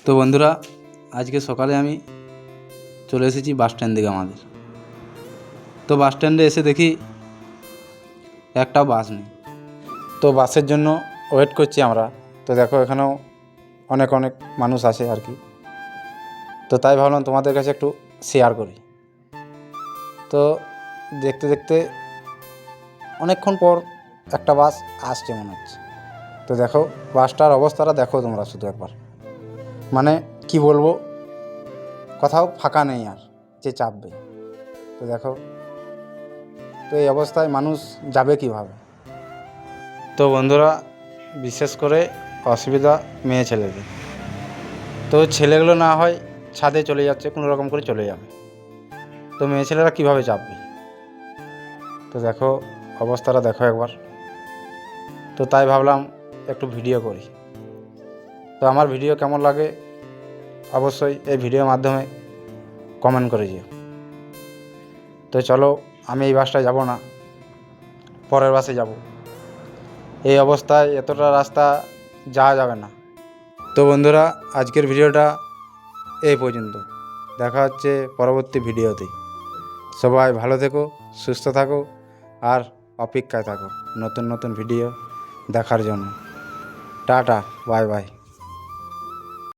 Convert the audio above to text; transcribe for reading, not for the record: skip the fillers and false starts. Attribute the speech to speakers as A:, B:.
A: তো বন্ধুরা, আজকে সকালে আমি চলে এসেছি বাস স্ট্যান্ড দিকে আমাদের। তো বাস স্ট্যান্ডে এসে দেখি একটা বাস নেই। তো বাসের জন্য ওয়েট করছি আমরা। তো দেখো এখানেও অনেক মানুষ আছে আর কি। তো তাই ভাবলাম তোমাদের কাছে একটু শেয়ার করি। তো দেখতে দেখতে অনেকক্ষণ পর একটা বাস আসছে মনে হচ্ছে। তো দেখো বাসটার অবস্থাটা দেখো তোমরা শুধু একবার, মানে কি বলবো, কোথাও ফাঁকা নেই আর যে চাপবে। তো দেখো, তো এই অবস্থায় মানুষ যাবে কিভাবে? তো বন্ধুরা, বিশেষ করে অসুবিধা মেয়ে ছেলেদের। তো ছেলেগুলো না হয় ছাদে চলে যাচ্ছে, কোনো রকম করে চলে যাবে, তো মেয়ে ছেলেরা কীভাবে চাপবে? তো দেখো অবস্থাটা দেখো একবার। তো তাই ভাবলাম একটু ভিডিও করি। তো আমার ভিডিও কেমন লাগে অবশ্যই এই ভিডিওর মাধ্যমে কমেন্ট করে দিও। তো চলো, আমি এই বাসটায় যাব না, পরের বাসে যাব। এই অবস্থায় এতটা রাস্তা যাওয়া যাবে না। তো বন্ধুরা, আজকের ভিডিওটা এই পর্যন্ত। দেখা হচ্ছে পরবর্তী ভিডিওতে। সবাই ভালো থেকো, সুস্থ থাকো, আর অপেক্ষায় থাকো নতুন নতুন ভিডিও দেখার জন্য। Tata, bye bye.